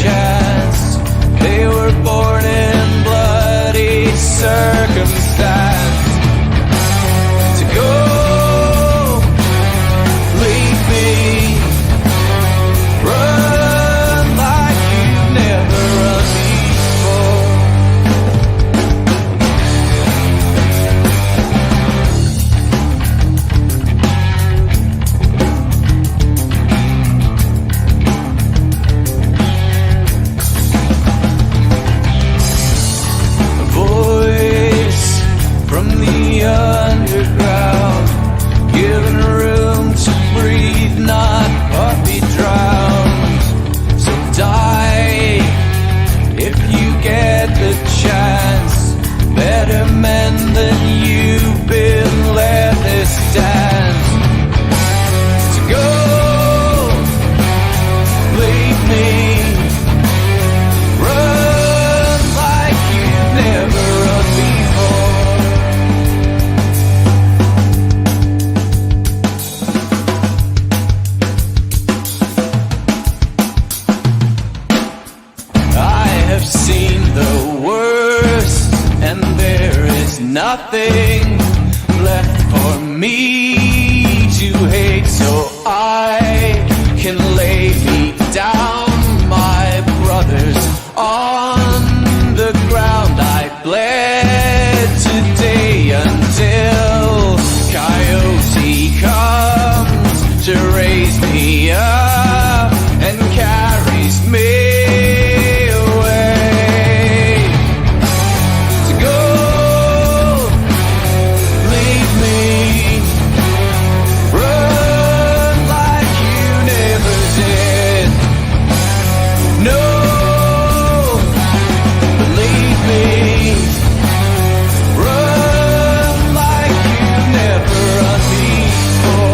chance. They were born in bloody circumstance. To go, leave me, run like you've never run before. A voice from the underground, given room to breathe, not but be drowned. So die if you get the chance. Better men than you've been, let this dance. To go, leave me, run like you've never run before. I have seen the worst, and there is nothing left for me to hate, so I can lay me down, my brothers, on the ground. I bled today until Coyote comes to raise me up and carries me away. To go, leave me, run like you never did. No, believe me, run like you never run before.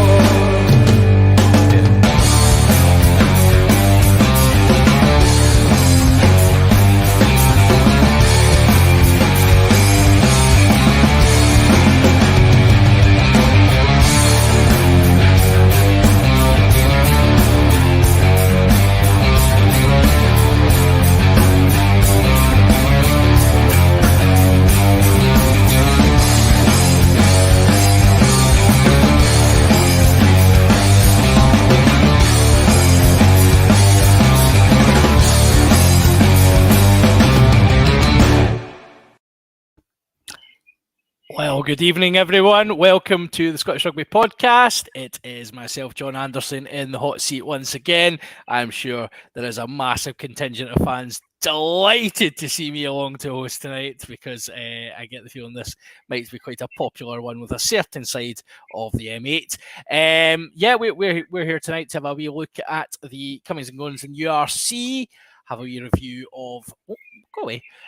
Well, good evening, everyone. Welcome to the Scottish Rugby Podcast. It is myself, John Anderson, in the hot seat once again. I'm sure there is a massive contingent of fans delighted to see me along to host tonight, because I get the feeling this might be quite a popular one with a certain side of the M8. We're here tonight to have a wee look at the comings and goings in URC, have a wee review of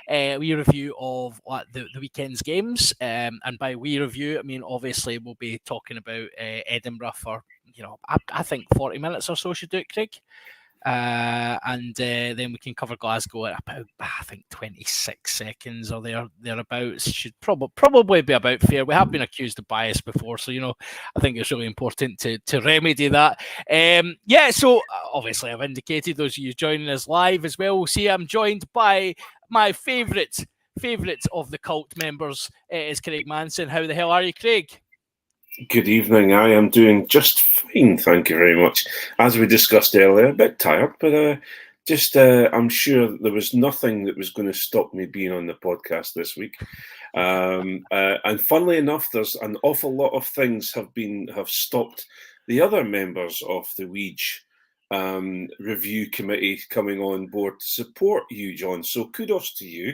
a wee review of the weekend's games, and by wee review I mean obviously we'll be talking about Edinburgh for I think 40 minutes or so should do it, Craig, and then we can cover Glasgow at about I think 26 seconds or thereabouts. Should probably be about fair. We have been accused of bias before, so I think it's really important to remedy that. So obviously I've indicated those of you joining us live as well. See, I'm joined by my favourite of the cult members, is Craig Manson. How the hell are you, Craig? Good evening. I am doing just fine, thank you very much. As we discussed earlier, a bit tired, but I'm sure there was nothing that was going to stop me being on the podcast this week. And funnily enough, there's an awful lot of things have stopped the other members of the Weege review committee coming on board to support you, John. So kudos to you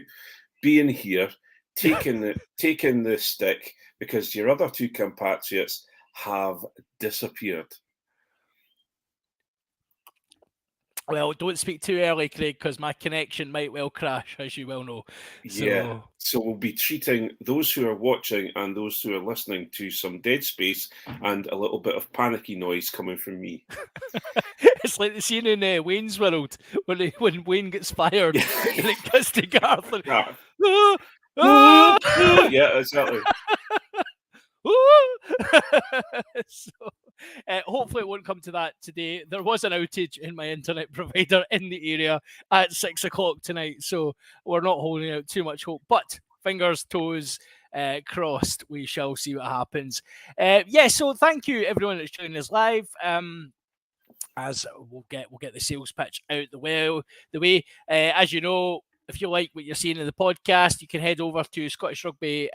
being here, taking the stick, because your other two compatriots have disappeared. Well, don't speak too early, Craig, because my connection might well crash, as you well know. So we'll be treating those who are watching and those who are listening to some dead space and a little bit of panicky noise coming from me. It's like the scene in Wayne's World when Wayne gets fired and it goes to Garth. And, Yeah, exactly. Hopefully, it won't come to that today. There was an outage in my internet provider in the area at 6 o'clock tonight, so we're not holding out too much hope. But fingers, toes crossed, we shall see what happens. So thank you everyone that's joining us live. As we'll get the sales pitch out the way. As you know, if you like what you're seeing in the podcast, you can head over to Scottish Rugby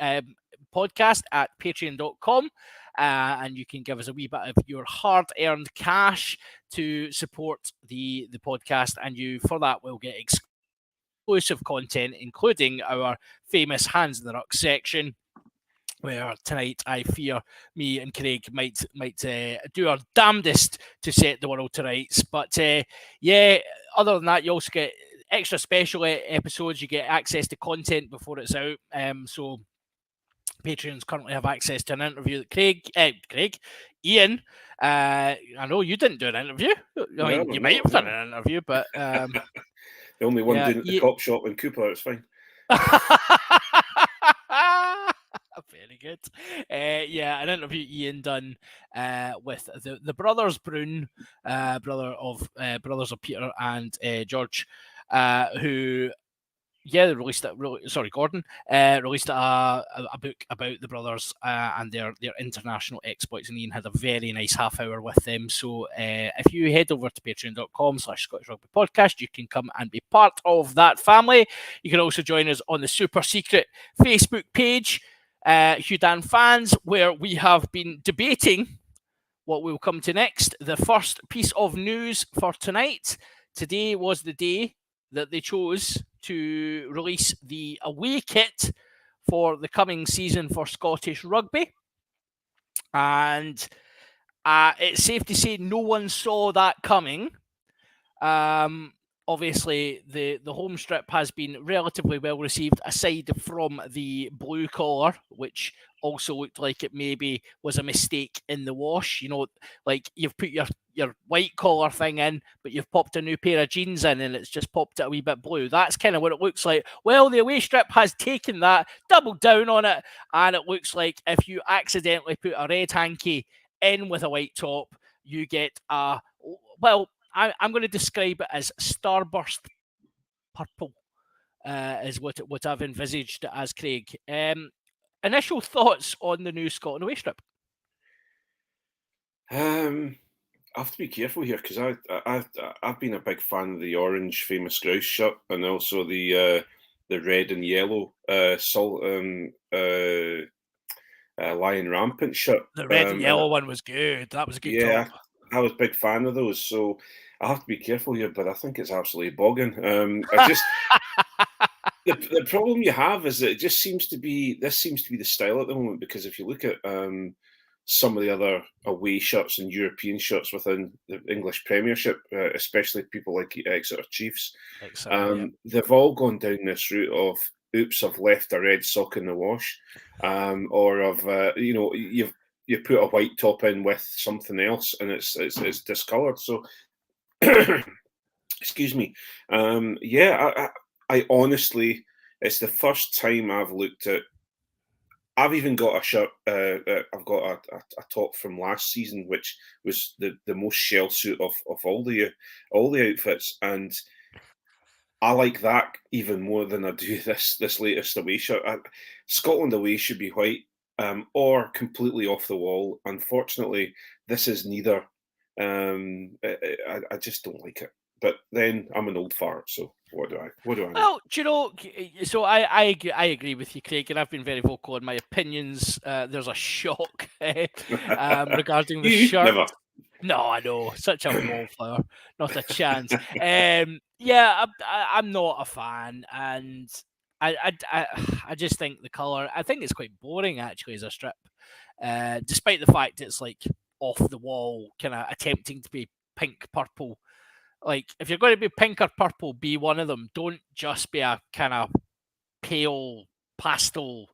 podcast at patreon.com. And you can give us a wee bit of your hard-earned cash to support the podcast, and you for that will get exclusive content, including our famous Hands in the Ruck section, where tonight I fear me and Craig might do our damnedest to set the world to rights. But other than that, you also get extra special episodes. You get access to content before it's out. So Patreons currently have access to an interview that Ian. I know you didn't do an interview. You might have done an interview, but the only one doing at the cop shop in Cooper. It's fine. Very good. An interview Ian done with the brothers Brune, brothers of Peter and George, who released it. Gordon released a book about the brothers and their international exploits, and Ian had a very nice half hour with them. So if you head over to patreon.com/Scottish Rugby Podcast, you can come and be part of that family. You can also join us on the super secret Facebook page, Hugh Dan Fans, where we have been debating what we'll come to next. The first piece of news for tonight. Today was the day that they chose to release the away kit for the coming season for Scottish Rugby. And it's safe to say no one saw that coming. Obviously, the home strip has been relatively well received, aside from the blue collar, which also looked like it maybe was a mistake in the wash. You know, like you've put your white collar thing in, but you've popped a new pair of jeans in and it's just popped it a wee bit blue. That's kind of what it looks like. Well, the away strip has taken that, doubled down on it, and it looks like if you accidentally put a red hanky in with a white top, you get I'm going to describe it as starburst purple, is what I've envisaged as, Craig. Initial thoughts on the new Scotland away strip? I have to be careful here because I've been a big fan of the orange Famous Grouse shirt and also the red and yellow Lion Rampant shirt. The red and yellow one was good. That was a good top. I was a big fan of those, so I have to be careful here, but I think it's absolutely bogging. The problem you have is that it just seems to be the style at the moment, because if you look at some of the other away shirts and European shirts within the English Premiership, especially people like Exeter Chiefs, they've all gone down this route of, oops, I've left a red sock in the wash, or of you put a white top in with something else and it's discoloured. So, excuse me. I honestly, it's the first time I've looked at. I've even got a shirt. I've got a top from last season, which was the most shell suit of all the outfits, and I like that even more than I do this latest away shirt. Scotland away should be white, or completely off the wall. Unfortunately, this is neither. I just don't like it. But then I'm an old fart, so what do I know? Well, do you know? So I agree with you, Craig, and I've been very vocal in my opinions. There's a shock regarding the shirt. Never. No, I know, such a wallflower, not a chance. I'm not a fan, and I just think the colour. I think it's quite boring actually as a strip, despite the fact it's like off the wall, kind of attempting to be pink purple. Like, if you're going to be pink or purple, be one of them. Don't just be a kind of pale pastel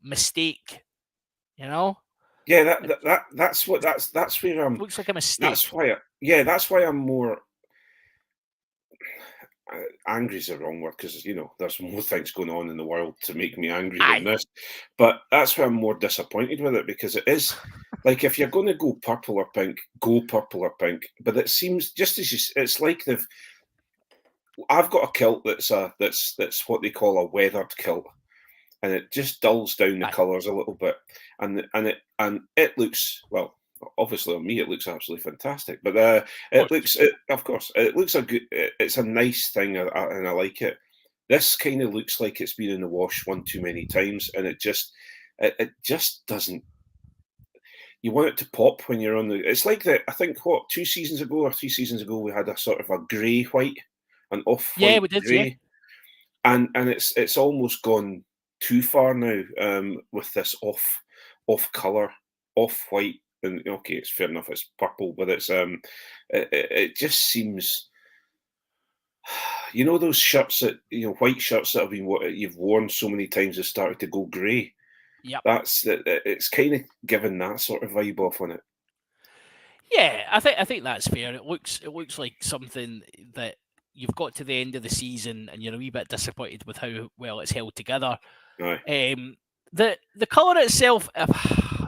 mistake. You know? Yeah, that's where I'm. Looks like a mistake. That's why I'm more. angry is the wrong word, because there's more things going on in the world to make me angry Aye. than this. But that's why I'm more disappointed with it, because it is like, if you're going to go purple or pink, go purple or pink. But it seems, just as it's like I've got a kilt that's what they call a weathered kilt, and it just dulls down the Aye. colours a little bit, and it looks, well, obviously on me it looks absolutely fantastic, but it looks a good, it's a nice thing, and I like it. This kind of looks like it's been in the wash one too many times, and it just doesn't. You want it to pop when you're on the. It's like that. I think 2 seasons ago or 3 seasons ago we had a sort of a grey white, an off white Yeah, we did. grey, Yeah. and it's almost gone too far now, with this off color, off white. And okay, it's fair enough, it's purple, but it just seems, those shirts that, white shirts that you've worn so many times have started to go grey. Yep. It's kind of given that sort of vibe off on it. Yeah, I think that's fair. It looks like something that you've got to the end of the season and you're a wee bit disappointed with how well it's held together. Aye. The colour itself,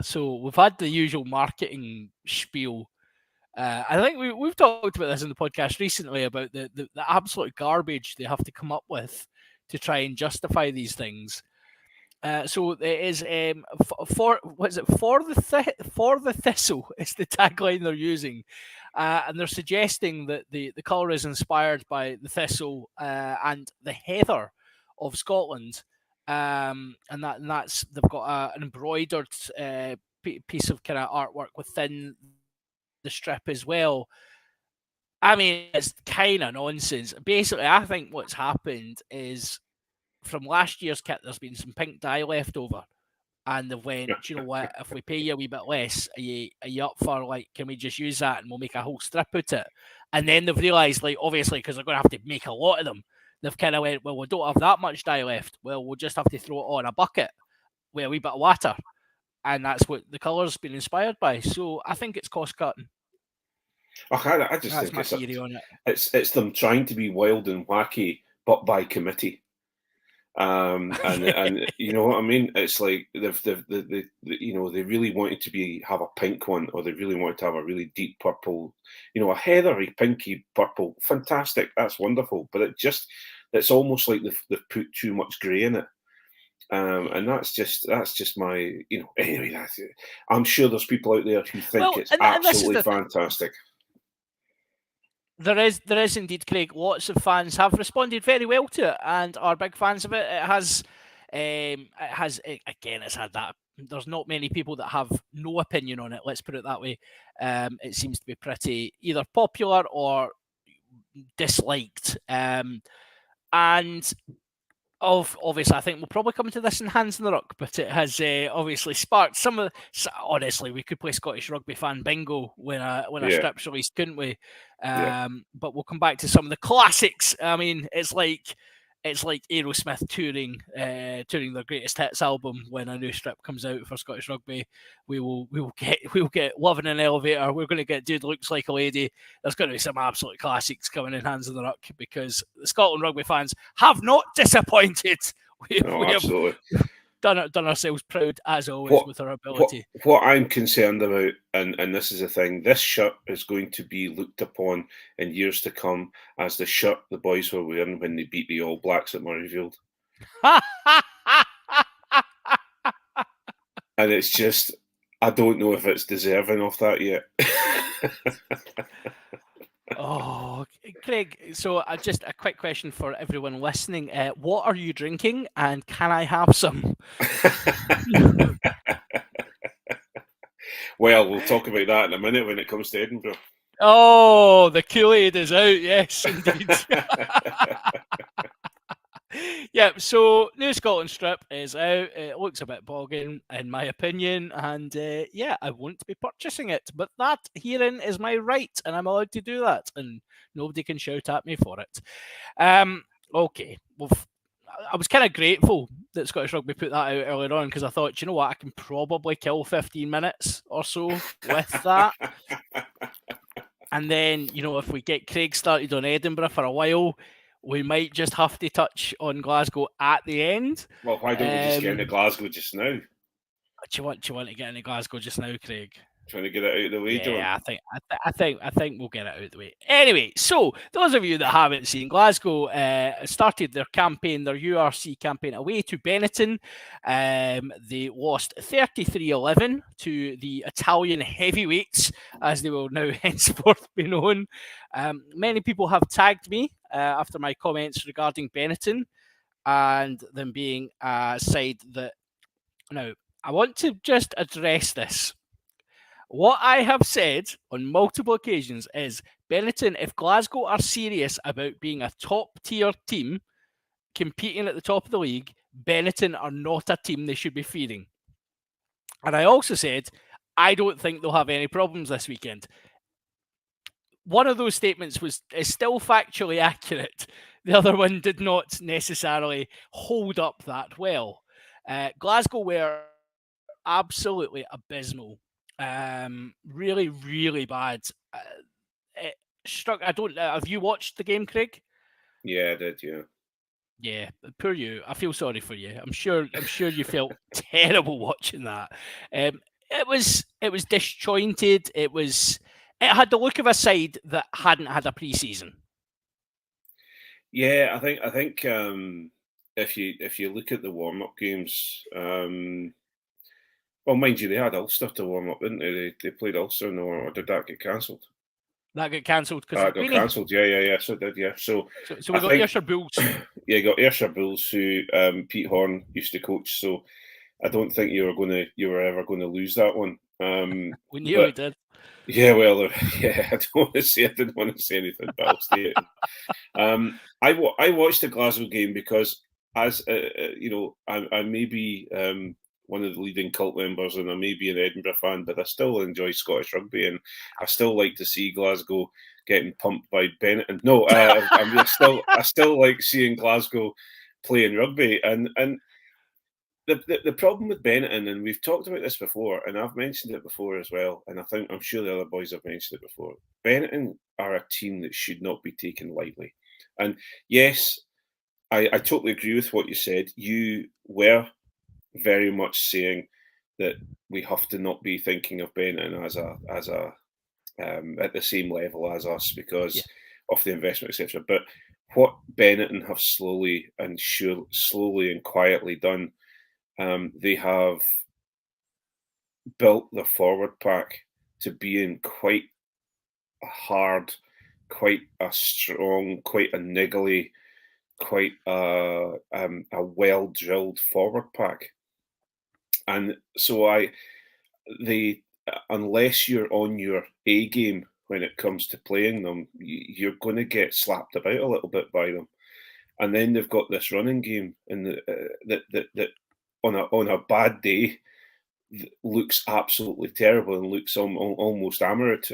so we've had the usual marketing spiel. I think we've talked about this in the podcast recently about the absolute garbage they have to come up with to try and justify these things. So it is for the thistle is the tagline they're using, and they're suggesting that the colour is inspired by the thistle and the heather of Scotland, and that's they've got an embroidered piece of kind of artwork within the strip as well. I mean, it's kind of nonsense. Basically, I think what's happened is, from last year's kit, there's been some pink dye left over, and they've went, do you know what? If we pay you a wee bit less, are you up for, like, can we just use that and we'll make a whole strip out of it? And then they've realised, like, obviously, because they're going to have to make a lot of them, they've kind of went, well, we don't have that much dye left. Well, we'll just have to throw it on a bucket with a wee bit of water, and that's what the colour's been inspired by. So I think it's cost cutting. I just That's think my theory on it. It's them trying to be wild and wacky, but by committee. And you know what I mean? It's like they really wanted to have a pink one, or they really wanted to have a really deep purple, a heathery, pinky purple. Fantastic, that's wonderful. But it's almost like they've put too much grey in it. And that's just my, anyway, I'm sure there's people out there who think it's absolutely fantastic. There is indeed, Craig. Lots of fans have responded very well to it and are big fans of it. It's had that. There's not many people that have no opinion on it. Let's put it that way. It seems to be pretty either popular or disliked. And obviously, I think we'll probably come to this in Hands in the Ruck, but it has obviously sparked some of. Honestly, we could play Scottish rugby fan bingo when a strip's released, couldn't we? But we'll come back to some of the classics. I mean, it's like Aerosmith touring their greatest hits album. When a new strip comes out for Scottish rugby, we will get Love in an Elevator. We're going to get Dude Looks Like a Lady. There's going to be some absolute classics coming in Hands in the Ruck, because the Scotland rugby fans have not disappointed. We absolutely done ourselves proud as always with our ability. What I'm concerned about, and this is the thing, this shirt is going to be looked upon in years to come as the shirt the boys were wearing when they beat the All Blacks at Murrayfield. And it's just, I don't know if it's deserving of that yet. Oh, Craig, so just a quick question for everyone listening. What are you drinking, and can I have some? Well, we'll talk about that in a minute when it comes to Edinburgh. Oh, the Kool-Aid is out. Yes, indeed. Yeah, so new Scotland strip is out. It looks a bit bogging, in my opinion, and I won't be purchasing it. But that herein is my right, and I'm allowed to do that, and nobody can shout at me for it. Okay, I was kind of grateful that Scottish Rugby put that out earlier on, because I thought, you know what, I can probably kill 15 minutes or so with that. And then, if we get Craig started on Edinburgh for a while, we might just have to touch on Glasgow at the end. Well, why don't we just get into Glasgow just now? Do you want to get into Glasgow just now, Craig? Trying to get it out of the way, John. Yeah, I think we'll get it out of the way. Anyway, so those of you that haven't seen, Glasgow started their campaign, their URC campaign, away to Benetton. They lost 33-11 to the Italian heavyweights, as they will now henceforth be known. Many people have tagged me after my comments regarding Benetton and them being a side that. Now, I want to just address this. What I have said on multiple occasions is Benetton, if Glasgow are serious about being a top tier team competing at the top of the league, Benetton are not a team they should be feeding. And I also said, I don't think they'll have any problems this weekend. One of those statements is still factually accurate. The other one did not necessarily hold up that well. Glasgow were absolutely abysmal. Really, really bad. It struck. I don't. Have you watched the game, Craig? Yeah, I did. Yeah. Yeah, poor you. I feel sorry for you. I'm sure you felt terrible watching that. It was disjointed. It had the look of a side that hadn't had a pre-season. Yeah, I think if you look at the warm-up games, well, mind you, they had Ulster to warm up, didn't they? They played Ulster, or did that get cancelled? That got cancelled because that got cancelled. Yeah. So it did. Yeah. So we got Ayrshire Bulls. Yeah, you got Ayrshire Bulls, who Pete Horn used to coach. So I don't think you were ever going to lose that one. We knew we did. Yeah, well, yeah. I didn't want to say anything, but I'll say it. I watched the Glasgow game because, as I may be one of the leading Kilt members, and I may be an Edinburgh fan, but I still enjoy Scottish rugby, and I still like to see Glasgow getting pumped by Benetton. No, I still like seeing Glasgow playing rugby, and the problem with Benetton, and we've talked about this before, and I've mentioned it before as well, and I'm sure the other boys have mentioned it before. Benetton are a team that should not be taken lightly, and yes, I totally agree with what you said. You were very much saying that we have to not be thinking of Benetton as a at the same level as us because of the investment, etc. But what Benetton have slowly and quietly done, they have built their forward pack to being quite a hard, quite a strong, quite a niggly, quite a well-drilled forward pack. And so unless you're on your A game when it comes to playing them, you're going to get slapped about a little bit by them. And then they've got this running game, and that on a bad day looks absolutely terrible and looks almost amateur.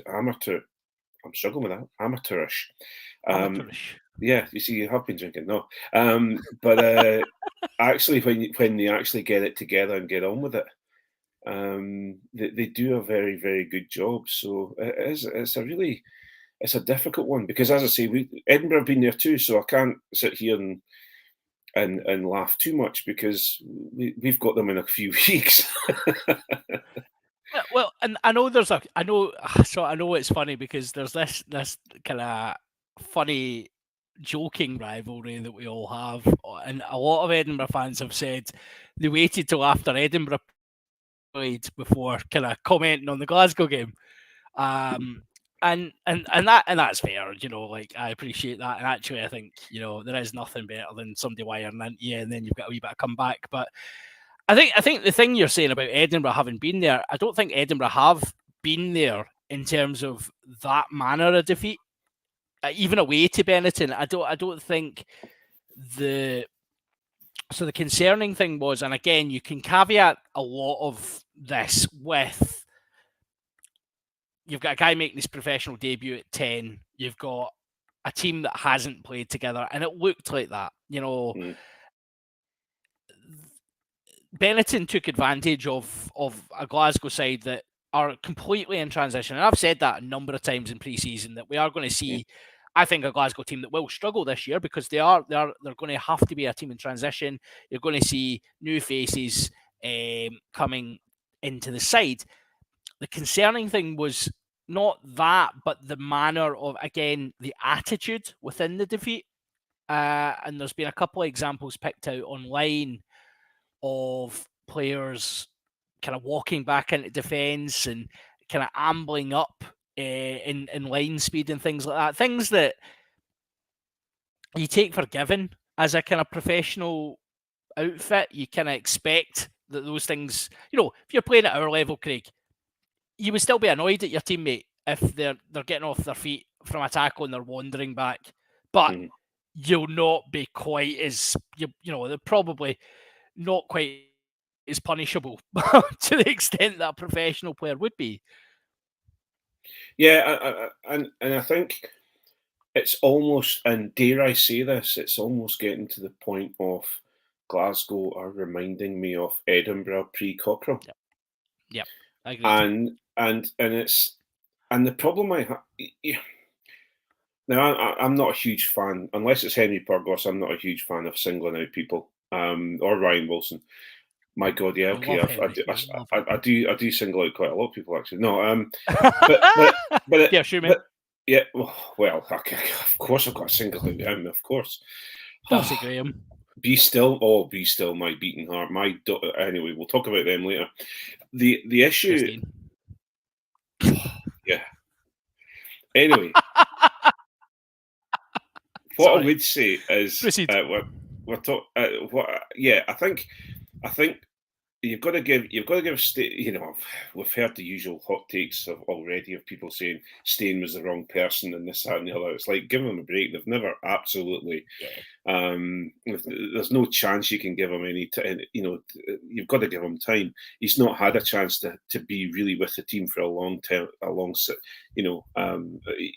I'm struggling with that. Amateurish. Yeah, you see, you have been drinking, no. But actually, when they actually get it together and get on with it, they do a very, very good job. So it's a difficult one because, as I say, Edinburgh have been there too. So I can't sit here and laugh too much because we've got them in a few weeks. Well, and I know I know it's funny because there's this kind of funny joking rivalry that we all have, and a lot of Edinburgh fans have said they waited till after Edinburgh played before kind of commenting on the Glasgow game, and that's fair, like I appreciate that, and actually I think there is nothing better than somebody wiring into you and then you've got a wee bit of comeback. But I think the thing you're saying about Edinburgh having been there, I don't think Edinburgh have been there in terms of that manner of defeat. Even away to Benetton, I don't think the concerning thing was, and again, you can caveat a lot of this with you've got a guy making his professional debut at 10, you've got a team that hasn't played together, and it looked like that. Benetton took advantage of a Glasgow side that are completely in transition, and I've said that a number of times in pre-season that we are going to see I think a Glasgow team that will struggle this year because they're going to have to be a team in transition. You're going to see new faces coming into the side. The concerning thing was not that, but the manner of, again, the attitude within the defeat. And there's been a couple of examples picked out online of players kind of walking back into defence and kind of ambling up in line speed and things like that. Things that you take for given as a kind of professional outfit. You kind of expect that those things, if you're playing at our level, Craig, you would still be annoyed at your teammate if they're getting off their feet from a tackle and they're wandering back. But you'll not be quite as, they're probably not quite as punishable to the extent that a professional player would be. Yeah, and I think it's almost, and dare I say this, it's almost getting to the point of Glasgow are reminding me of Edinburgh pre-Cockerell. Yep. And the problem I have. Now, I'm not a huge fan, unless it's Henry Purgos. I'm not a huge fan of singling out people, or Ryan Wilson. My God, yeah, okay, I do single out quite a lot of people actually. No, but yeah, sure, mate. Yeah, well, okay, of course I've got to single out him, of course. Darcy Graham. Be still, my beating heart. Anyway, we'll talk about them later. The issue, yeah. Anyway. What I would say is, I think you've got to give we've heard the usual hot takes already of people saying Stein was the wrong person and this, that, and the other. It's like, give them a break. They've never absolutely. There's no chance you can give him any. You've got to give him time. He's not had a chance to be really with the team for a long time.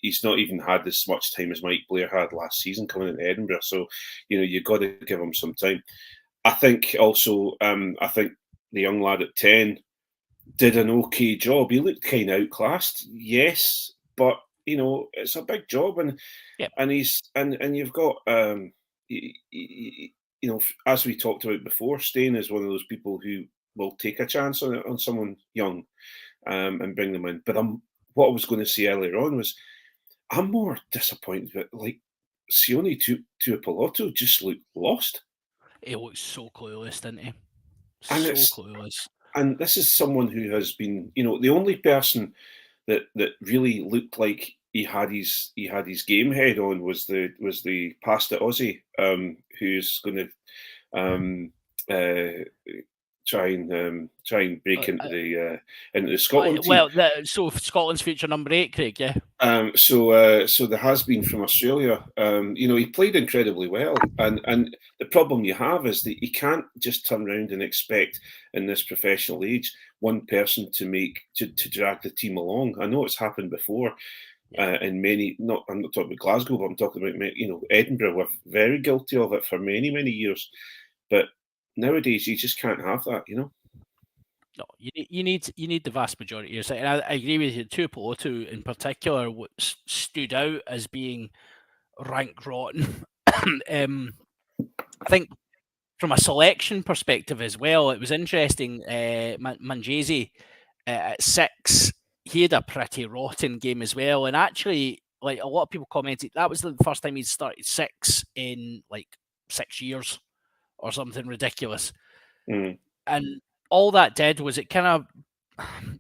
He's not even had as much time as Mike Blair had last season coming into Edinburgh. So, you've got to give him some time. I think also, the young lad at 10 did an okay job. He looked kind of outclassed, yes, but it's a big job, and you've got as we talked about before, Stein is one of those people who will take a chance on someone young and bring them in. But what I was going to say earlier on was I'm more disappointed that Sione Tuipulotu just looked lost. He looked so clueless, didn't he? Clueless. And this is someone who has been, the only person that really looked like he had his game head on was the past at Aussie, who's going to try and break into the Scotland team. Well, so Scotland's future number 8, Craig, yeah. So there has been from Australia. He played incredibly well, and the problem you have is that you can't just turn around and expect in this professional age one person to drag the team along. I know it's happened before. In many, I'm not talking about Glasgow, but I'm talking about Edinburgh were very guilty of it for many, many years. But nowadays you just can't have that, No, you need the vast majority. And I agree with you. Tuipulotu in particular stood out as being rank rotten. I think from a selection perspective as well, it was interesting. Manjesi at 6. He had a pretty rotten game as well, and actually, a lot of people commented that was the first time he'd started 6 in 6 years or something ridiculous. And all that did was it kind of,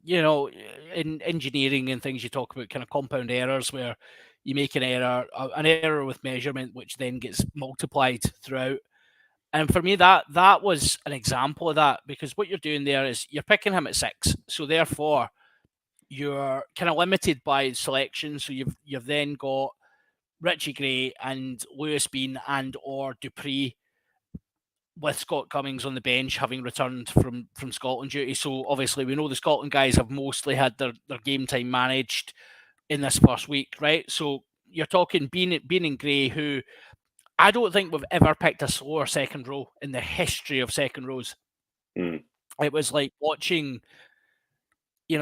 in engineering and things you talk about, kind of compound errors where you make an error with measurement, which then gets multiplied throughout. And for me, that was an example of that, because what you're doing there is you're picking him at 6, so therefore you're kind of limited by selection. So you've then got Richie Gray and Lewis Bean and or Dupree, with Scott Cummings on the bench having returned from Scotland duty. So obviously we know the Scotland guys have mostly had their game time managed in this first week, right? So you're talking Bean and Gray, who I don't think we've ever picked a slower second row in the history of second rows. It was like watching, it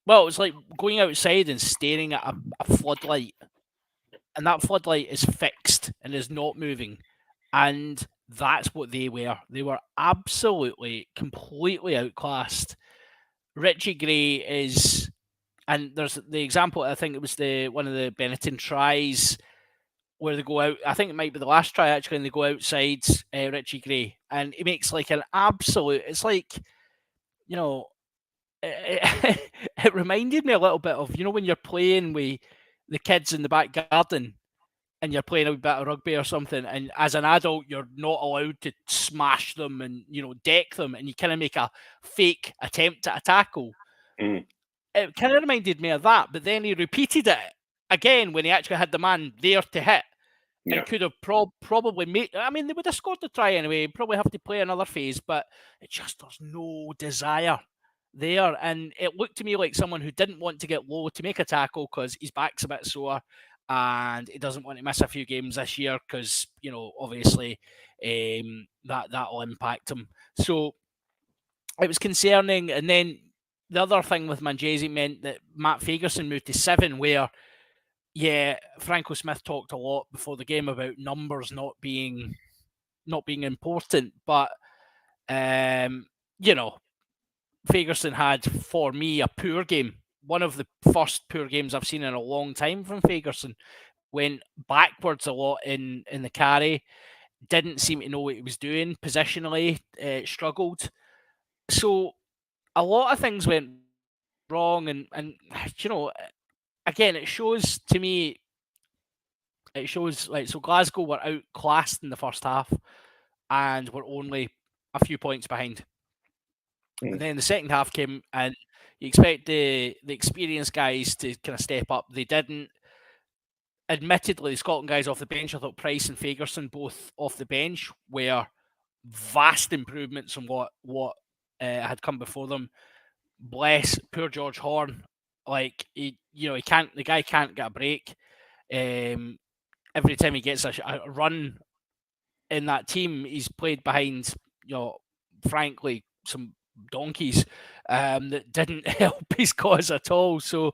was like going outside and staring at a floodlight and that floodlight is fixed and is not moving. And that's what they were. They were absolutely, completely outclassed. Richie Gray is, and there's the example, I think it was one of the Benetton tries where they go out, I think it might be the last try actually, and they go outside Richie Gray, and he makes like an absolute, it's like, it reminded me a little bit of, when you're playing with the kids in the back garden and you're playing a bit of rugby or something, and as an adult, you're not allowed to smash them and, deck them, and you kind of make a fake attempt at a tackle. Mm. It kind of reminded me of that, but then he repeated it again when he actually had the man there to hit. Yeah. And could have probably made. I mean, they would have scored the try anyway. Probably have to play another phase, but it just, there's no desire there. And it looked to me like someone who didn't want to get low to make a tackle because his back's a bit sore and he doesn't want to miss a few games this year because, obviously that'll impact him. So it was concerning. And then the other thing with Manjesi meant that Matt Fagerson moved to 7, where Franco Smith talked a lot before the game about numbers not being important, but Fagerson had, for me, a poor game. One of the first poor games I've seen in a long time from Fagerson. Went backwards a lot in the carry, didn't seem to know what he was doing positionally, struggled. So a lot of things went wrong, and again, it shows to me. It shows so Glasgow were outclassed in the first half and were only a few points behind. And then the second half came, and you expect the experienced guys to kind of step up. They didn't. Admittedly, the Scotland guys off the bench, I thought Price and Fagerson both off the bench were vast improvements from what had come before them. Bless poor George Horn, like the guy can't get a break. Every time he gets a run in that team, he's played behind, frankly, some donkeys that didn't help his cause at all. So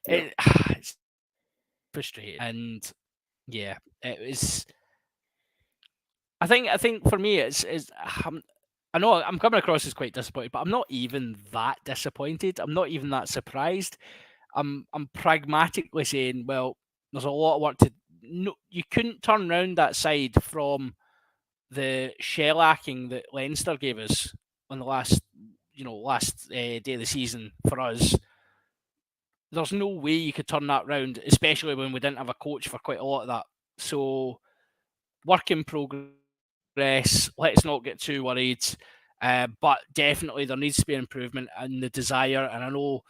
it's frustrating. And it was. I think for me, I know I'm coming across as quite disappointed, but I'm not even that disappointed. I'm not even that surprised. I'm pragmatically saying, well, there's a lot of work to. No, you couldn't turn around that side from the shellacking that Leinster gave us on the last day of the season for us. There's no way you could turn that round, especially when we didn't have a coach for quite a lot of that. So, work in progress. Let's not get too worried. But definitely there needs to be an improvement in the desire. And I know,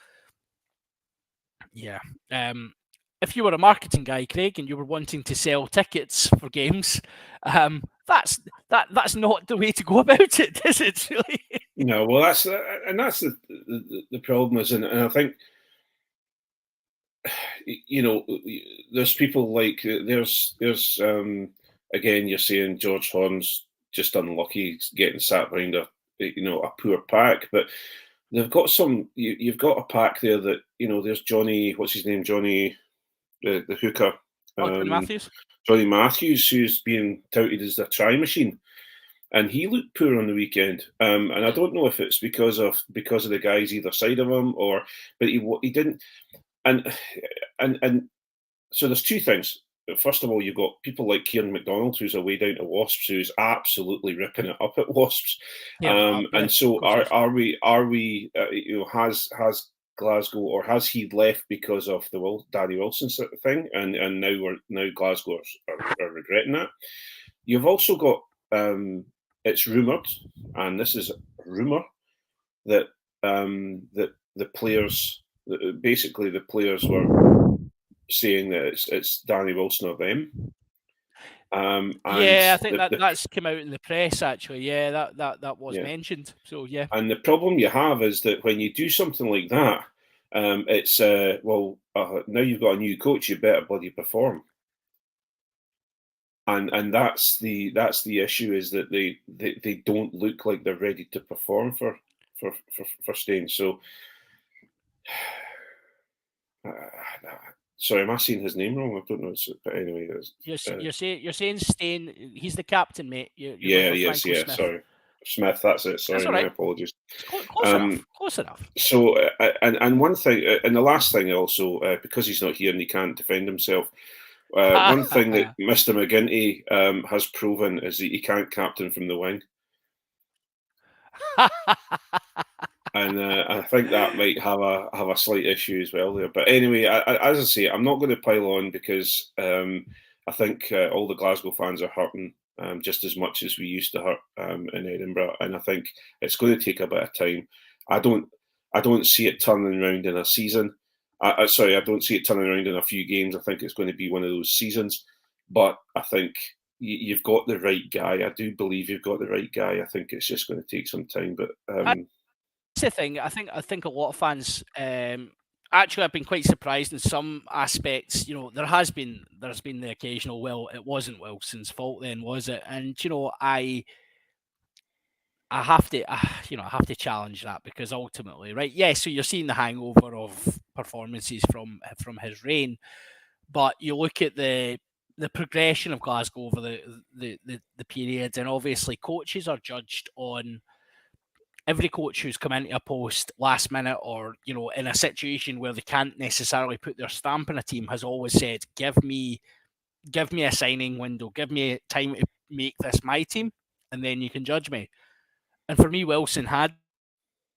if you were a marketing guy, Craig, and you were wanting to sell tickets for games, that's not the way to go about it, is it? Really? No, well, that's the problem, and I think there's people like there's again, you're saying George Horn's just unlucky getting sat behind a poor pack, but they've got some. You've got a pack there that there's Johnny. What's his name? Johnny, the hooker. Johnny Matthews. Johnny Matthews, who's being touted as the try machine, and he looked poor on the weekend. And I don't know if it's because of the guys either side of him, but he didn't. And so there's two things. First of all, you've got people like Kieran McDonald, who's away down to Wasps, who's absolutely ripping it up at Wasps. And so are we? Has Glasgow, or has he left because of the Danny Wilson sort of thing? And now Glasgow are regretting that. You've also got it's rumoured, and this is a rumour, that that the players, basically the players were saying that it's Danny Wilson or them. I think that's come out in the press actually. Yeah, that was mentioned. So yeah. And the problem you have is that when you do something like that, it's now you've got a new coach, you better bloody perform. And that's the issue, is that they don't look like they're ready to perform for staying. So Sorry, am I saying his name wrong? I don't know. But anyway, you're saying Stain. He's the captain, mate. You're yeah, going for yes, Franco yeah. Smith. Sorry, Smith. That's it. Sorry, That's all my right. apologies. It's close enough. Close enough. So, and one thing, and the last thing also, because he's not here and he can't defend himself. One thing that Mr. McGinty has proven is that he can't captain from the wing. And I think that might have a slight issue as well there. But anyway, as I say, I'm not going to pile on because I think all the Glasgow fans are hurting just as much as we used to hurt in Edinburgh, and I think it's going to take a bit of time. I don't see it turning around in a season. I don't see it turning around in a few games. I think it's going to be one of those seasons. But I think you've got the right guy. I do believe you've got the right guy. I think it's just going to take some time. But that's the thing. I think a lot of fans. Actually, I've been quite surprised in some aspects. You know, there's been the occasional, well, it wasn't Wilson's fault then, was it? And you know, I have to challenge that because ultimately, right? Yeah, so you're seeing the hangover of performances from his reign, but you look at the progression of Glasgow over the period, and obviously coaches are judged on. Every coach who's come into a post last minute or, you know, in a situation where they can't necessarily put their stamp on a team has always said, give me a signing window, give me time to make this my team, and then you can judge me. And for me, Wilson had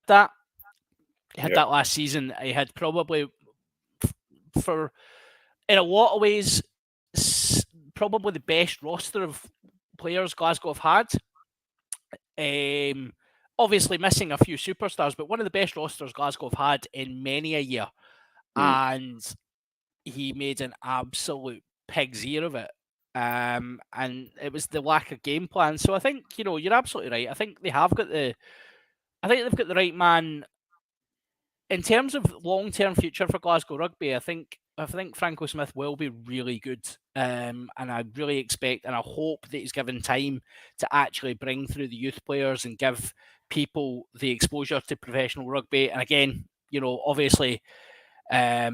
that. He had that last season. He had probably, for in a lot of ways, probably the best roster of players Glasgow have had. Obviously missing a few superstars, but one of the best rosters Glasgow have had in many a year. And he made an absolute pig's ear of it. And it was the lack of game plan. So I think, you know, you're absolutely right. I think they've got the right man. In terms of long-term future for Glasgow Rugby, I think Franco Smith will be really good, and I really expect and I hope that he's given time to actually bring through the youth players and give people the exposure to professional rugby. And again, you know, obviously, our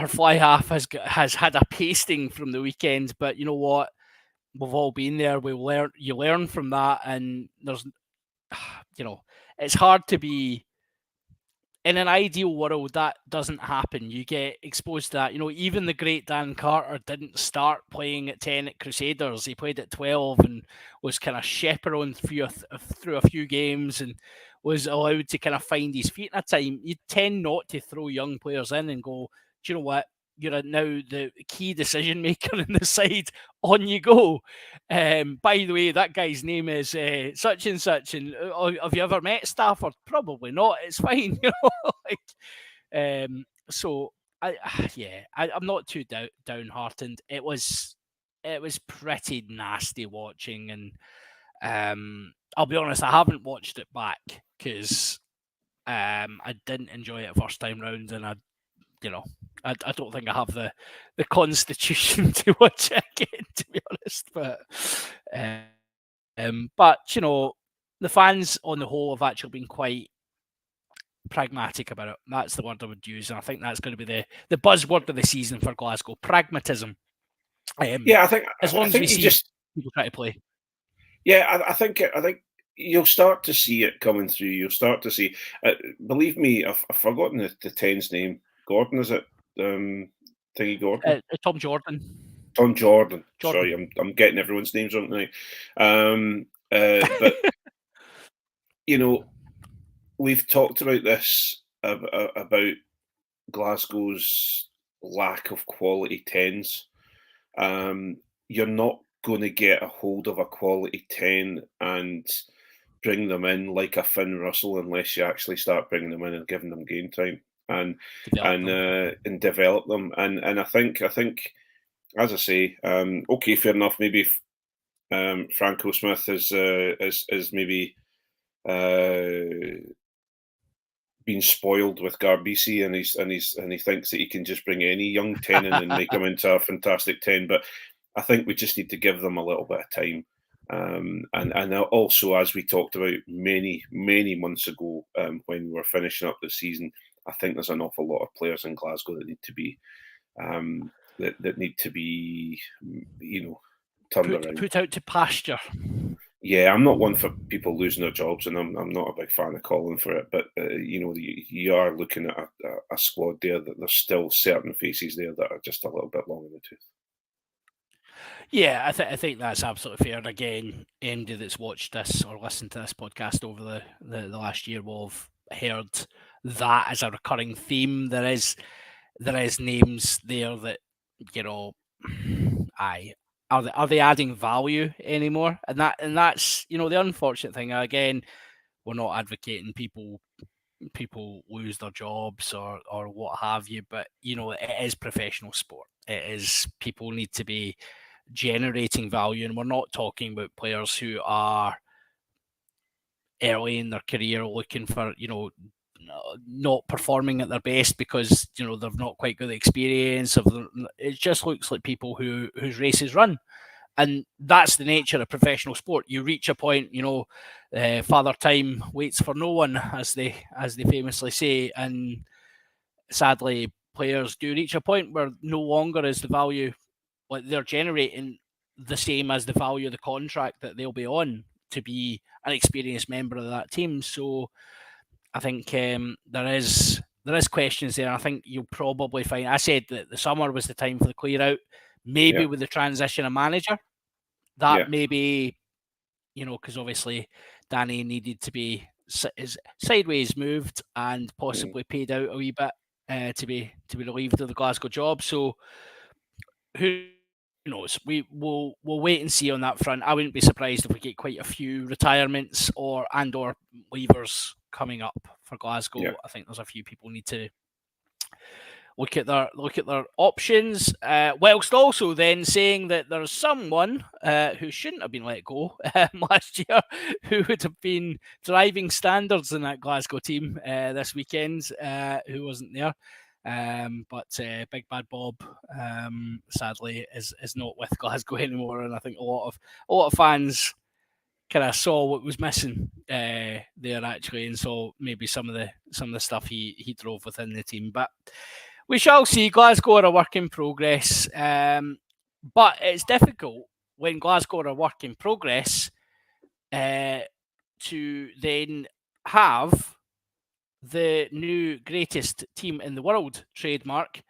fly half has had a pasting from the weekend, but you know what? We've all been there. You learn from that, and there's, you know, it's hard to be. In an ideal world, that doesn't happen. You get exposed to that. You know, even the great Dan Carter didn't start playing at 10 at Crusaders. He played at 12 and was kind of chaperoned through a few games and was allowed to kind of find his feet in a time. You tend not to throw young players in and go, do you know what? You're now the key decision maker in the side. On you go. By the way, that guy's name is such and such. And have you ever met Stafford? Probably not. It's fine, you know. So I'm not too downhearted. It was pretty nasty watching, and I'll be honest, I haven't watched it back because I didn't enjoy it first time round, and I don't think I have the constitution to watch it again, to be honest. But you know, the fans on the whole have actually been quite pragmatic about it. That's the word I would use, and I think that's going to be the buzzword of the season for Glasgow: pragmatism. I think as long as we see people try to play. Yeah, I think you'll start to see it coming through. You'll start to see. Believe me, I've forgotten the 10's name. Gordon, is it? Thingy Gordon. Tom Jordan. Tom Jordan. Sorry, I'm getting everyone's names wrong tonight. But you know, we've talked about this about Glasgow's lack of quality 10s. You're not going to get a hold of a quality 10 and bring them in like a Finn Russell unless you actually start bringing them in and giving them game time and develop them. And I think as I say, okay, fair enough. Maybe Franco Smith is maybe been spoiled with Garbisi, and he thinks that he can just bring any young 10 in and make them into a fantastic 10. But I think we just need to give them a little bit of time. And also, as we talked about many months ago, when we were finishing up the season, I think there's an awful lot of players in Glasgow that need to be that need to be, turned around. Put out to pasture. Yeah, I'm not one for people losing their jobs, and I'm not a big fan of calling for it. But you are looking at a squad there that there's still certain faces there that are just a little bit long in the tooth. Yeah, I think that's absolutely fair. And again, anybody that's watched this or listened to this podcast over the last year will have heard that as a recurring theme. There is names there that, are they adding value anymore? And that's the unfortunate thing. Again, we're not advocating people lose their jobs or what have you, but it is professional sport. It is, people need to be generating value, and we're not talking about players who are early in their career looking for not performing at their best because they've not quite got the experience of it just looks like people whose races run. And that's the nature of professional sport. You reach a point, father time waits for no one, as they famously say, and sadly players do reach a point where no longer is the value what they're generating the same as the value of the contract that they'll be on to be an experienced member of that team. So I think there is questions there. I think you'll probably find, I said that the summer was the time for the clear out, maybe with the transition of manager. That maybe, because obviously Danny needed to be sideways moved and possibly paid out a wee bit to be relieved of the Glasgow job. So who knows? We'll wait and see on that front. I wouldn't be surprised if we get quite a few retirements or leavers coming up for Glasgow. Yeah. I think there's a few people need to look at their options, whilst also then saying that there's someone who shouldn't have been let go last year, who would have been driving standards in that Glasgow team this weekend, who wasn't there. But Big Bad Bob, sadly, is not with Glasgow anymore, and I think a lot of fans kind of saw what was missing there actually, and saw maybe some of the stuff he drove within the team. But we shall see. Glasgow are a work in progress, but it's difficult when Glasgow are a work in progress to then have the new greatest team in the world trademark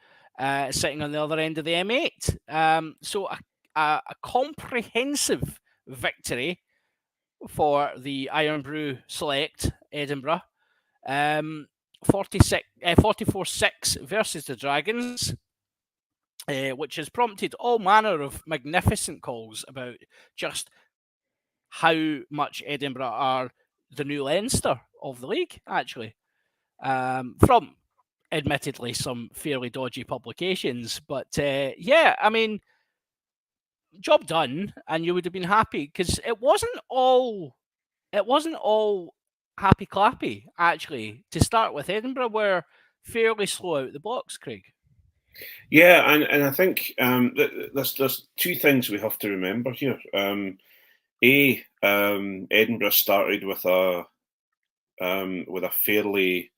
sitting on the other end of the M8. So a comprehensive victory for the Iron Brew Select Edinburgh. 44-6 versus the Dragons, which has prompted all manner of magnificent calls about just how much Edinburgh are the new Leinster of the league, actually. From admittedly some fairly dodgy publications, but I mean, job done, and you would have been happy because it wasn't all happy clappy actually to start with. Edinburgh were fairly slow out the blocks, Craig. Yeah, and I think there's two things we have to remember here. Edinburgh started with a fairly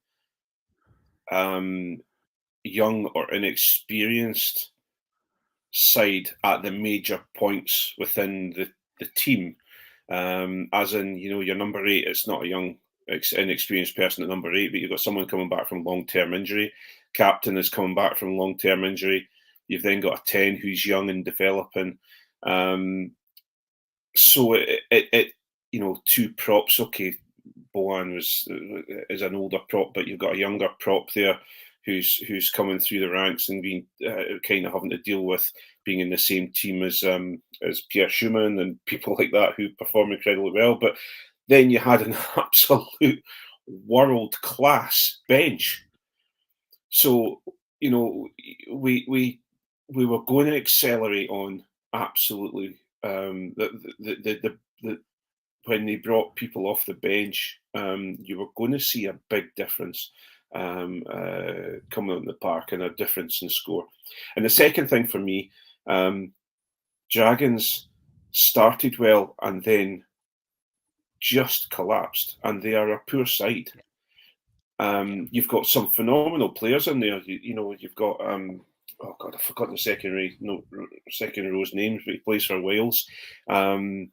young or inexperienced side at the major points within the team. As in, your number 8, it's not a young, inexperienced person at number 8, but you've got someone coming back from long-term injury. Captain is coming back from long-term injury. You've then got a 10 who's young and developing. So it two props. Okay, Bohan is an older prop, but you've got a younger prop there who's coming through the ranks and being kind of having to deal with being in the same team as Pierre Schumann and people like that who perform incredibly well. But then you had an absolute world-class bench. So, we were going to accelerate on absolutely when they brought people off the bench, you were going to see a big difference coming out in the park and a difference in score. And the second thing for me, Dragons started well and then just collapsed, and they are a poor side. You've got some phenomenal players in there. You've got oh God, I've forgotten the second row's names, but he plays for Wales. Who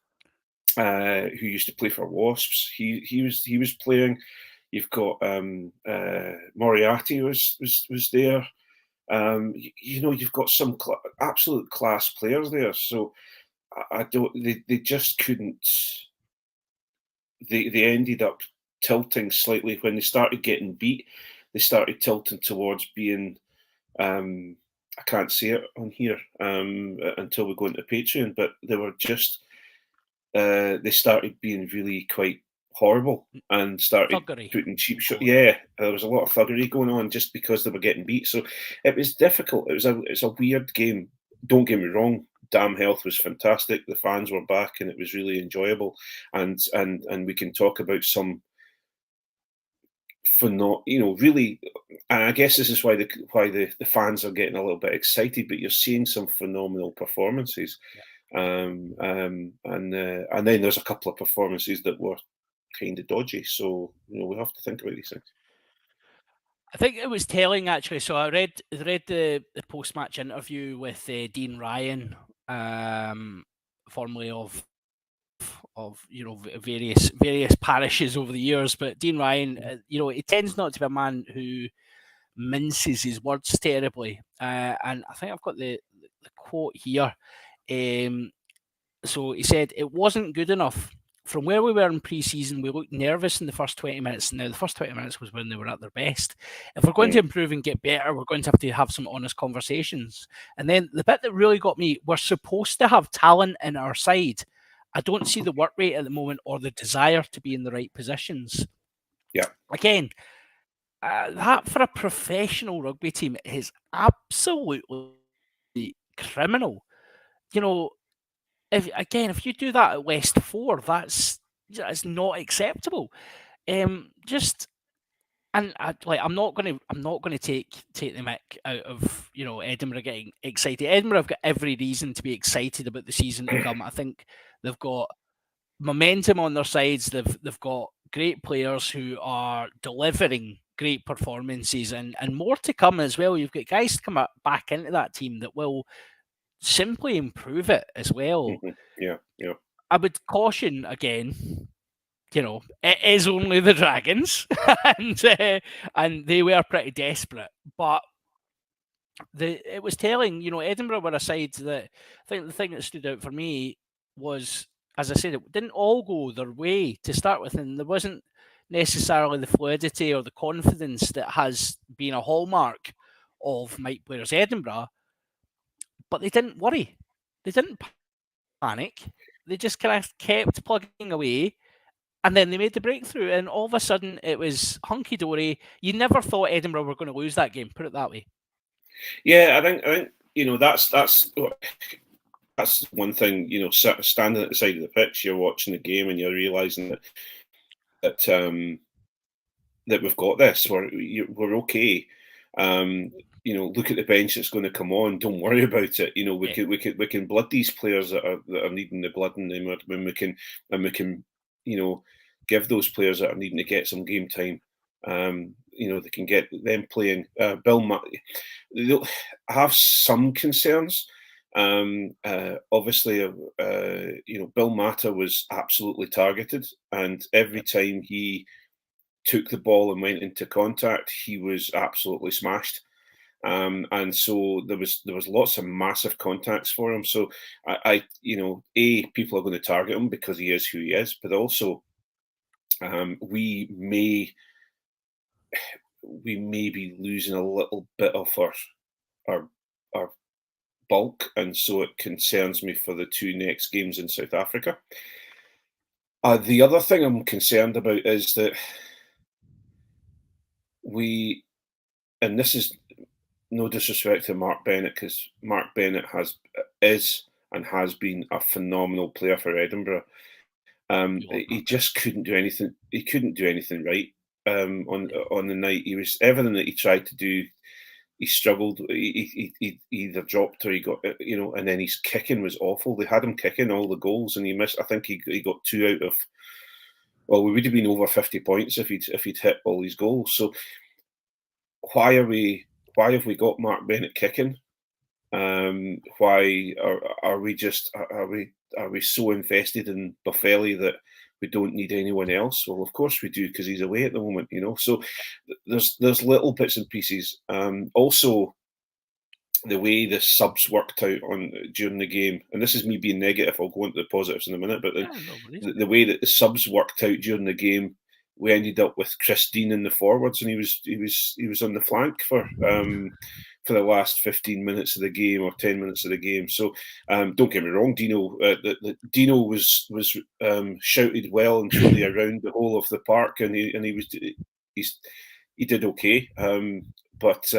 used to play for Wasps? He was playing. You've got Moriarty was there. You've got some absolute class players there. So I don't. They just couldn't. They ended up tilting slightly when they started getting beat. They started tilting towards being. I can't say it on here until we go into Patreon, but they were just. They started being really quite horrible and started putting cheap shots. Yeah, there was a lot of thuggery going on just because they were getting beat. So it was difficult. It's a weird game. Don't get me wrong. Damn Health was fantastic. The fans were back, and it was really enjoyable. And we can talk about some really. And I guess this is why the fans are getting a little bit excited. But you're seeing some phenomenal performances. Yeah. And then there's a couple of performances that were kind of dodgy. So we have to think about these things. I think it was telling actually. So I read the post match interview with Dean Ryan, formerly of various parishes over the years. But Dean Ryan, he tends not to be a man who minces his words terribly. And I think I've got the quote here. So he said, it wasn't good enough. From where we were in pre-season, we looked nervous in the first 20 minutes. Now, the first 20 minutes was when they were at their best. If we're going to improve and get better, we're going to have some honest conversations. And then the bit that really got me, we're supposed to have talent in our side. I don't see the work rate at the moment or the desire to be in the right positions. Yeah. Again, that for a professional rugby team is absolutely criminal. If you do that at West 4, that's not acceptable. I'm not going to take the mick out of Edinburgh getting excited. Edinburgh have got every reason to be excited about the season to come. I think they've got momentum on their sides. They've got great players who are delivering great performances, and more to come as well. You've got guys to come back into that team that will simply improve it as well. Yeah. I would caution again. It is only the Dragons, and they were pretty desperate. But it was telling. Edinburgh were a side that I think the thing that stood out for me was, as I said, it didn't all go their way to start with, and there wasn't necessarily the fluidity or the confidence that has been a hallmark of Mike Blair's Edinburgh. But they didn't worry. They didn't panic. They just kind of kept plugging away, and then they made the breakthrough, and all of a sudden it was hunky-dory. You never thought Edinburgh were going to lose that game, put it that way. Yeah, I think that's one thing. Standing at the side of the pitch, you're watching the game, and you're realising that we've got this. We're okay. Look at the bench that's going to come on. Don't worry about it. We can blood these players that are needing the blood, and when we can give those players that are needing to get some game time. They can get them playing. They'll have some concerns. Obviously, Bill Mata was absolutely targeted, and every time he took the ball and went into contact, he was absolutely smashed. And so there was lots of massive contacts for him. So people are going to target him because he is who he is, but also we may be losing a little bit of our bulk, and so it concerns me for the two next games in South Africa. The other thing I'm concerned about is that and this is no disrespect to Mark Bennett, because Mark Bennett is and has been a phenomenal player for Edinburgh. He just couldn't do anything. He couldn't do anything right on the night. He was everything that he tried to do. He struggled. He either dropped or he got and then his kicking was awful. They had him kicking all the goals, and he missed. I think he got 2 out of Well, we would have been over 50 points if he'd hit all these goals. So why have we got Mark Bennett kicking? Why are we so invested in Boffelli that we don't need anyone else? Well, of course we do, because he's away at the moment, So there's little bits and pieces. Also, the way the subs worked out during the game, and this is me being negative. I'll go into the positives in a minute, but the way that the subs worked out during the game, we ended up with Chris Dean in the forwards, and he was on the flank for the last 15 minutes of the game or 10 minutes of the game. So don't get me wrong, Dino. Dino was shouted well and truly around the whole of the park, and he did okay. But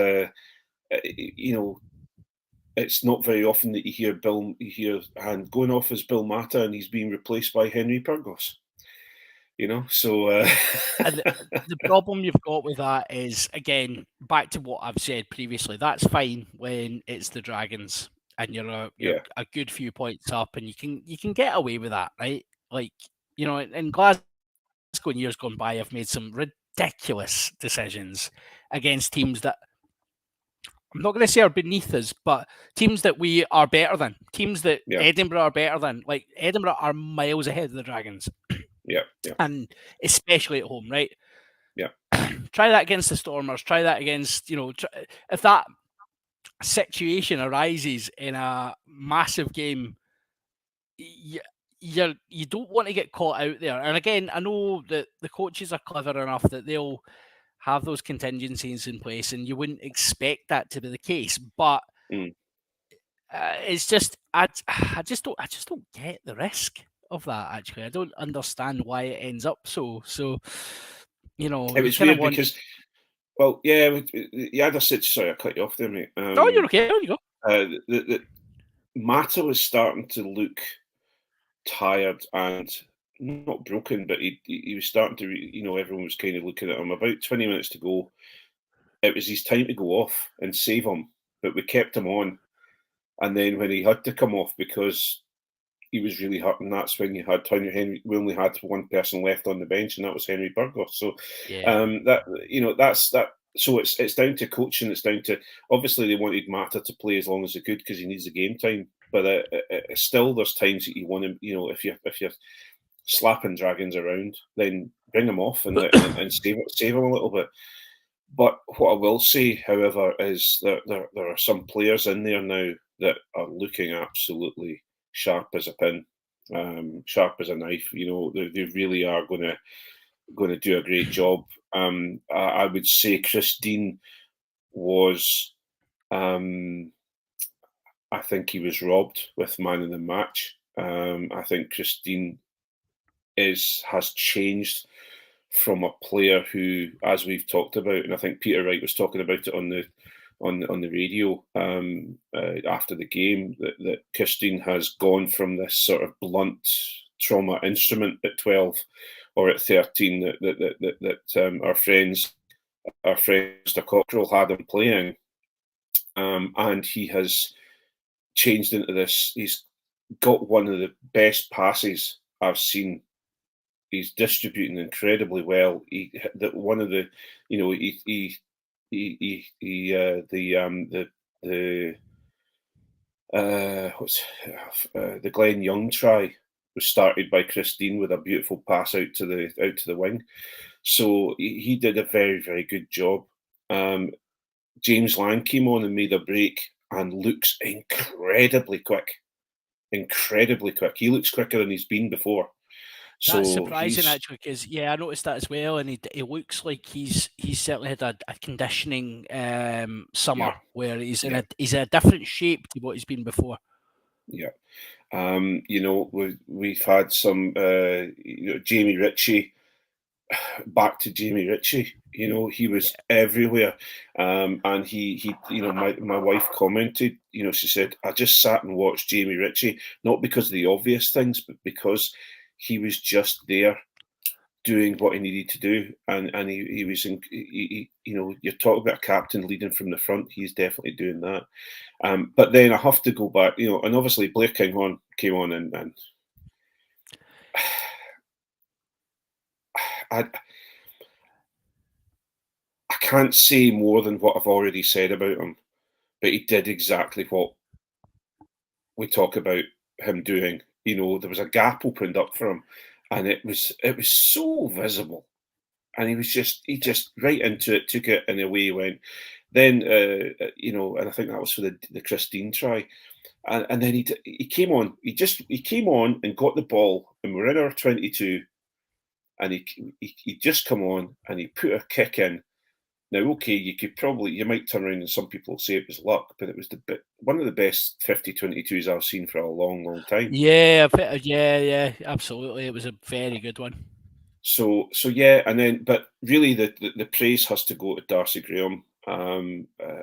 it's not very often that you hear hand going off as Bill Mata, and he's being replaced by Henry Pyrgos. So and the problem you've got with that is, again, back to what I've said previously. That's fine when it's the Dragons and you're a good few points up, and you can get away with that, right? Like, in Glasgow in years gone by, I've made some ridiculous decisions against teams that I'm not going to say are beneath us, but teams that we are better than, teams that Edinburgh are better than. Like, Edinburgh are miles ahead of the Dragons. Yeah. And especially at home, right? Yeah. Try that against the Stormers. Try that against, if that situation arises in a massive game, you don't want to get caught out there. And again, I know that the coaches are clever enough that they'll have those contingencies in place, and you wouldn't expect that to be the case. But it's just, I just don't get the risk of that. Actually, I don't understand why it ends up so. It was weird because, well, yeah, you had a situation. Sorry, I cut you off there, mate. Oh, you're okay. There you go. The Mata was starting to look tired and not broken, but he was starting to, everyone was kind of looking at him. About 20 minutes to go, it was his time to go off and save him, but we kept him on. And then when he had to come off because he was really hurting, that's when you had Henry. We only had one person left on the bench, and that was Henry Pyrgos. So that's that. So it's down to coaching. It's down to, obviously they wanted Mata to play as long as they could because he needs the game time. But still, there's times that you want him. If you're slapping Dragons around, then bring him off and save him a little bit. But what I will say, however, is that there are some players in there now that are looking absolutely sharp as a pin, sharp as a knife. They really are going to do a great job. I would say Chris Dean was, I think he was robbed with man of the match. I think Chris Dean has changed from a player who, as we've talked about, and I think Peter Wright was talking about it on the radio after the game, that Kirstein has gone from this sort of blunt trauma instrument at 12 or at 13 that our friends Mr. Cockrell had him playing, and he has changed into this. He's got one of the best passes I've seen. He's distributing incredibly well. The Glenn Young try was started by Chris Dean with a beautiful pass out to the wing. So he did a very, very good job. James Lang came on and made a break and looks incredibly quick. Incredibly quick. He looks quicker than he's been before. That's surprising, actually, because I noticed that as well, and he looks like he's certainly had a conditioning summer where he's in a different shape to what he's been before. Yeah, we've had some Jamie Ritchie. Back to Jamie Ritchie, he was everywhere, and he my wife commented, she said, I just sat and watched Jamie Ritchie, not because of the obvious things, but because he was just there doing what he needed to do, and he was you're talking about a captain leading from the front. He's definitely doing that. But then I have to go back, and obviously Blair Kinghorn came on and can't say more than what I've already said about him, but he did exactly what we talk about him doing. There was a gap opened up for him, and it was so visible, and he just right into it, took it, and away he went. Then and I think that was for the Christine try, and then he came on. He came on and got the ball, and we're in our 22, and he just come on and he put a kick in. Now, okay, you might turn around and some people say it was luck, but it was one of the best 50-22s I've seen for a long, long time. Yeah, absolutely. It was a very good one. So yeah, and then, but really, the praise has to go to Darcy Graham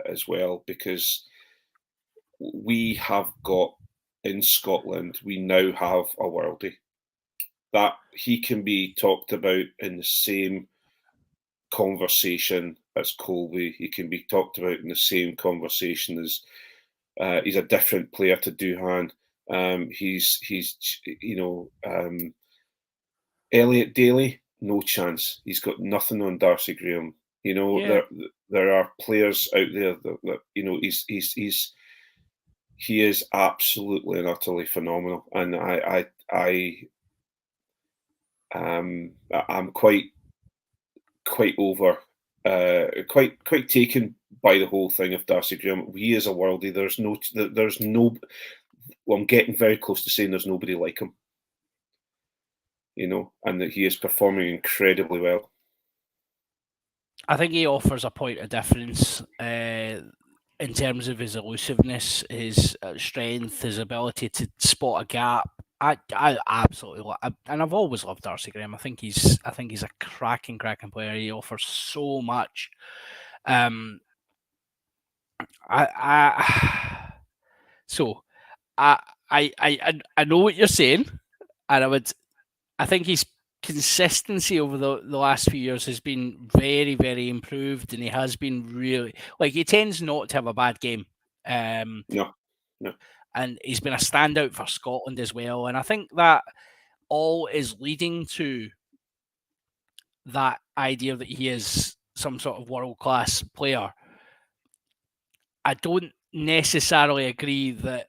as well, because we have got in Scotland, we now have a worldie that he can be talked about in the same conversation as Colby. He can be talked about in the same conversation as he's a different player to Duhan. He's Elliot Daly, no chance. He's got nothing on Darcy Graham. There are players out there that he is absolutely and utterly phenomenal, and I'm quite over, quite taken by the whole thing of Darcy Graham. He is a worldie. There's no. Well, I'm getting very close to saying there's nobody like him. And that he is performing incredibly well. I think he offers a point of difference in terms of his elusiveness, his strength, his ability to spot a gap. I absolutely love, and I've always loved Darcy Graham. I think he's a cracking player. He offers so much. I know what you're saying, and I think his consistency over the last few years has been very, very improved, and he has been really, he tends not to have a bad game. No. And he's been a standout for Scotland as well. And I think that all is leading to that idea that he is some sort of world-class player. I don't necessarily agree that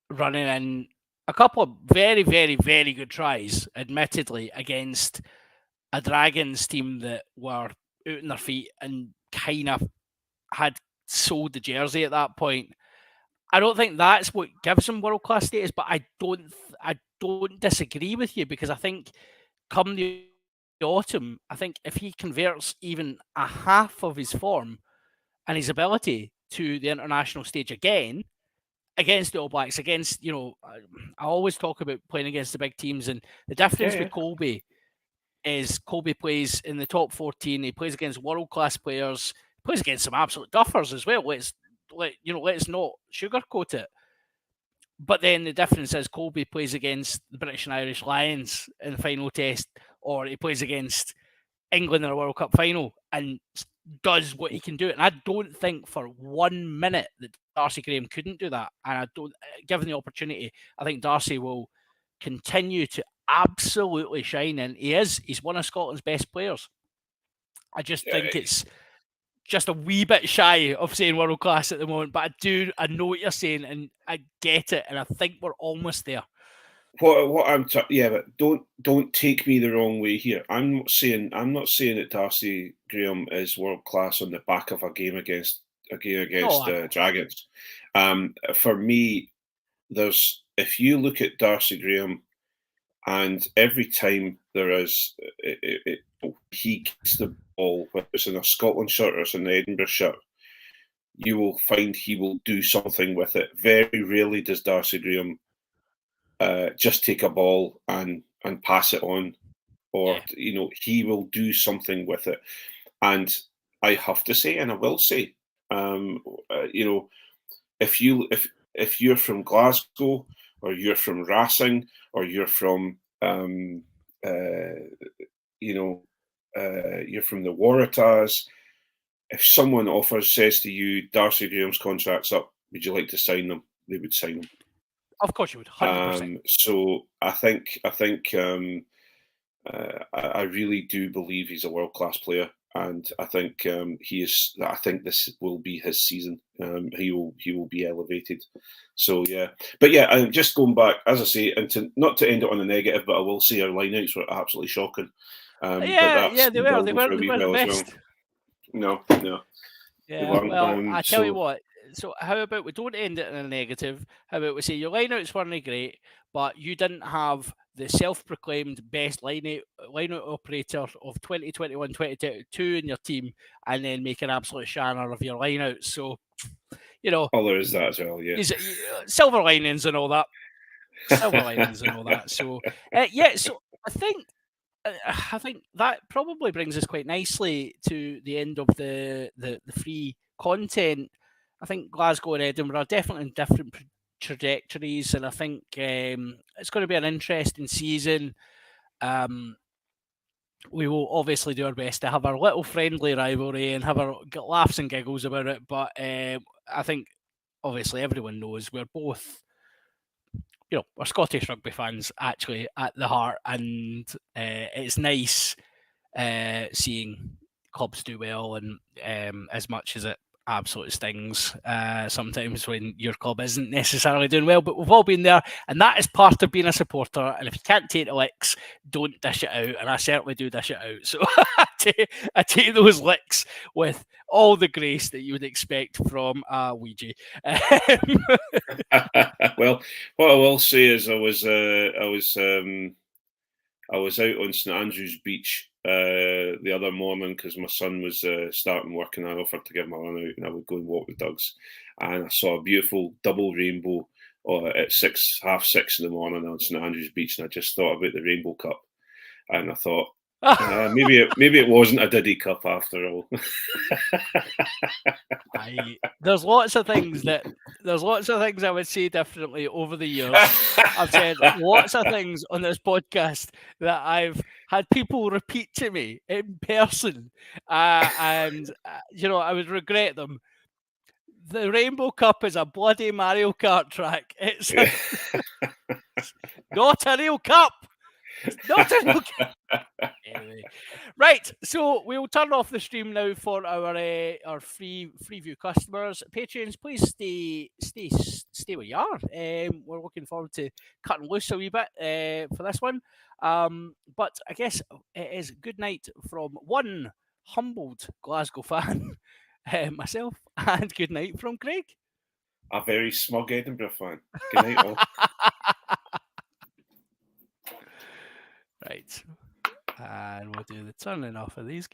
running in a couple of very, very, very good tries, admittedly, against a Dragons team that were out on their feet and kind of had sold the jersey at that point. I don't think that's what gives him world-class status, but I don't disagree with you, because I think come the autumn, I think if he converts even a half of his form and his ability to the international stage again, against the All Blacks, against, I always talk about playing against the big teams, and the difference with Colby is Colby plays in the top 14. He plays against world-class players, plays against some absolute duffers as well. Let's not sugarcoat it. But then the difference is Colby plays against the British and Irish Lions in the final test, or he plays against England in a World Cup final and does what he can do. And I don't think for 1 minute that Darcy Graham couldn't do that. And given the opportunity, I think Darcy will continue to absolutely shine. And he's one of Scotland's best players. I just think it's just a wee bit shy of saying world class at the moment, but I know what you're saying, and I get it, and I think we're almost there. But don't take me the wrong way here. I'm not saying that Darcy Graham is world class on the back of a game against Dragons. For me, if you look at Darcy Graham, and every time he gets the ball, whether it's in a Scotland shirt or it's in an Edinburgh shirt, you will find he will do something with it. Very rarely does Darcy Graham just take a ball and pass it on, or he will do something with it. And I have to say, and I will say, if you're from Glasgow, or you're from Racing, or you're from you're from the Waratahs, if someone says to you, Darcy Graham's contract's up, would you like to sign them? They would sign them. Of course you would, 100%. So I think I really do believe he's a world-class player, and I think he is. I think this will be his season. He will be elevated. So yeah, but yeah, just going back, as I say, and not to end it on a negative, but I will say our lineouts were absolutely shocking. But that's they were. They for a weren't wee the while as well. best. No. Yeah, well, I tell you what. So how about we don't end it in a negative? How about we say your lineouts weren't great, but you didn't have the self-proclaimed best lineout operator of 2021-2022 in your team, and then make an absolute shanner of your lineouts. So, oh, there is that as well. Yeah, silver linings and all that. Silver linings and all that. So, yeah. So I think that probably brings us quite nicely to the end of the free content. I think Glasgow and Edinburgh are definitely in different trajectories, and I think it's going to be an interesting season. We will obviously do our best to have our little friendly rivalry and have our laughs and giggles about it, but I think obviously everyone knows we're both, we're Scottish rugby fans actually at the heart, and it's nice seeing clubs do well, and as much as it absolutely stings sometimes when your club isn't necessarily doing well, but we've all been there, and that is part of being a supporter. And if you can't take the licks, don't dish it out, and I certainly do dish it out. So I take those licks with all the grace that you would expect from a Ouija. Well, what I will say is I was out on St Andrews Beach the other morning because my son was starting work, and I offered to give him a run out, and I would go and walk the dogs. And I saw a beautiful double rainbow at 6:30 in the morning on St Andrews Beach, and I just thought about the Rainbow Cup, and I thought maybe it wasn't a Diddy Cup after all. There's lots of things I would say differently over the years. I've said lots of things on this podcast that I've had people repeat to me in person, and I would regret them. The Rainbow Cup is a bloody Mario Kart track. It's not a real cup. It's not a real cup. Anyway, right. So we'll turn off the stream now for our free view customers. Patrons, please stay where you are. We're looking forward to cutting loose a wee bit for this one. But I guess it is good night from one humbled Glasgow fan, myself, and good night from Craig. A very smug Edinburgh fan. Good night, all. Right. And we'll do the turning off of these.